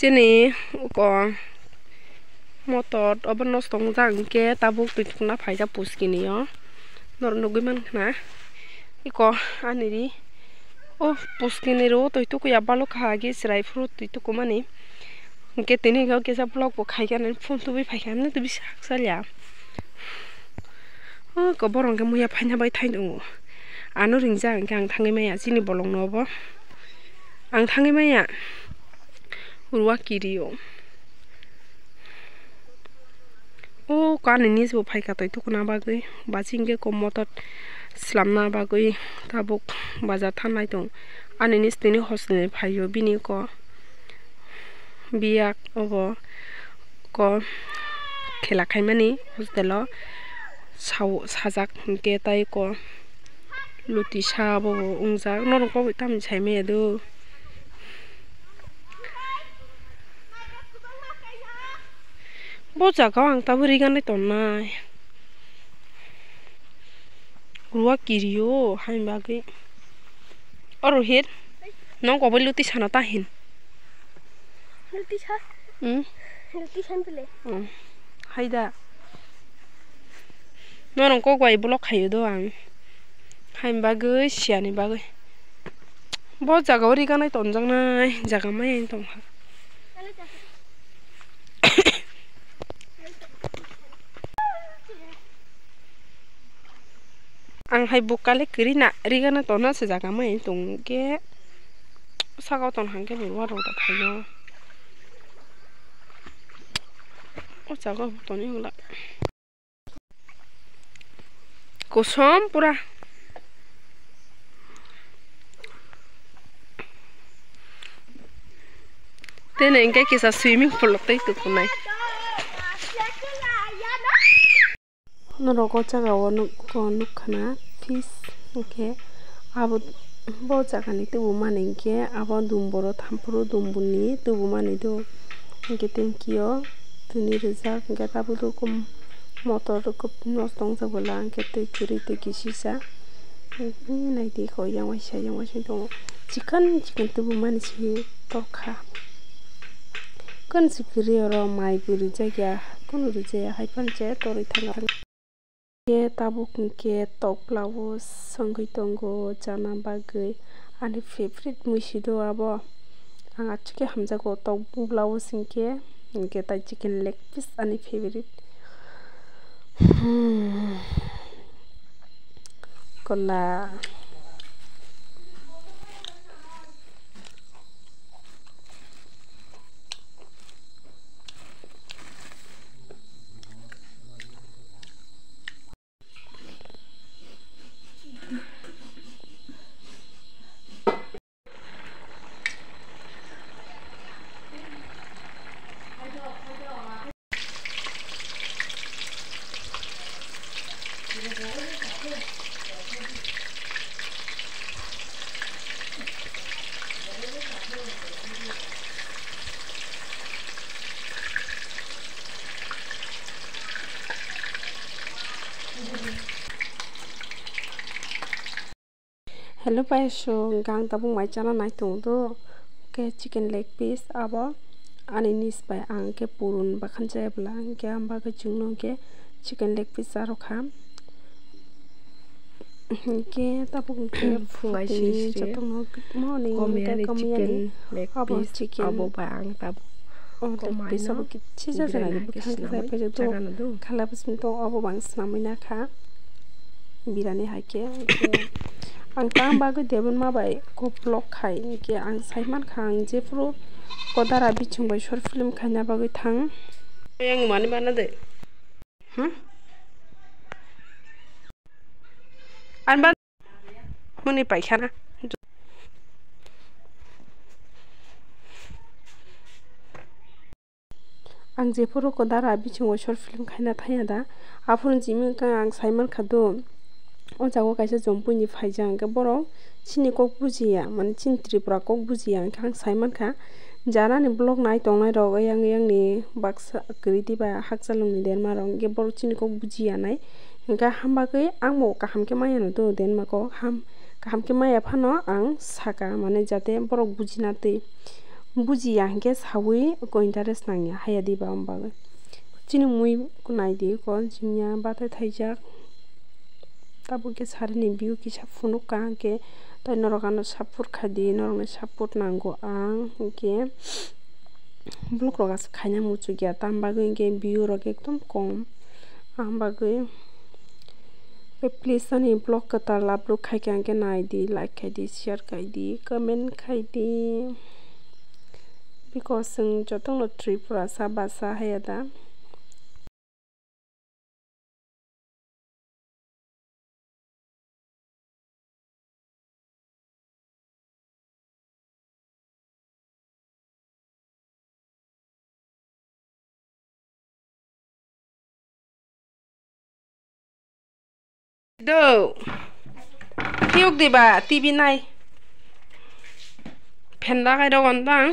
Chini ko motor obo nostong jang ke tabuk pitna phaija puskini yo nor nugiman khna iko aniri o puskini ro toitu ko yabalo khagi sirai fruit toitu ko mani ke tini go ke sa blog ko khaigan phone tu bi phaigan tu bi saksalya o ko borong ke muya phaina bai thainu anu ringjang ke ang thangi maya chini bolong nobo ang thangi maya urwa kiriyo o kanini so phaika toitu kuna bagui bachingge ko motor slamna bagui tabuk bazar thanai dong anini stini hosne phayo bini ko biyak obo ko khela khaimani hostelo sajak ke tai ko luti sabo ungjak norong ko tam saime adu bo jaga ang taburi ganai tonnai ruwa kiriyo haim bagi oro hit nong ko luti sana tahin luti sa luti san pele haida norong ko gwai blok khayo do ang haim bagi siani bagi bo jaga ori ganai tonjang nai jaga mai tong ang hai bukale kirina rigana tona se jaga mai tong ke saga ton hangke burwa ro ta thayo o jaga toni ngla kosom pura tene engke kisa swimming pool tai tu kunai noroko jaga wonu ko nukhana fish okay abo bo jaga ni tubu mane ke abo dumboro thampuru dumbuni tubu mane do ke tenkiyo tuni rijak ke tabu do kum motor ko nostong jabola ke te churi te kisisa nai di ko yang wai sai to chicken tubu mane si torkha kon sikri ro mai guri jaga kon rije hai panche tori thanga ke tabuk ke top blouse sangui tongo jana bagui ani favorite musido abo anga chike hamja ko top blouse ke tai chicken leg piece ani favorite kola hello paisho gang tabung mai chana nai tung do ke chicken leg piece abo ani nis pai ang ke purun bakhan jebla ke amba ke chungno ke chicken leg piece aro kham ke tabung ke fungai si jatong morning ke chicken leg piece abo bang tab ko mai no ke chija jana ke bakhan ke do khala bismi to abo bang snamina kha birani haike ang tang bagu debun ma bai ko blog khai ke ang saiman khang je pro kodara bichung bai short film khaina bagu thang yang mani bana de anba muni paikhana ang je pro kodara bichung short film khaina thaya da afun jimi ka ang saiman khado o jago kaisa jompui ni phaijang ke boro chini kok bujiya man chin tripura kok bujiya khang saiman kha jana ni blog nai tongnai rog yang ni baksa kriti ba hakchalung ni den marong ge boro chini kok bujiya nai ga hamba ke angmo kaham ke maya no do den ma ko ham kaham ke maya phano ang saka mane jate borok bujina tei buji yang ke sawi ko interest nangya haya di ba ambaga chini mui kunai di ko jinya bata thaijak tabu ke sarini view ki sapunu ka ke tai norokano support khadi norokno support nango ang ke block roga khaina muchu gya tambagui ke view rok ekdom kom ambagui please ani block kata labro khai ke nai di like khai di share khai di comment khai di because jotong no tripura sabasa hayada do hiuk di ba TV nai phen lagai do kon bang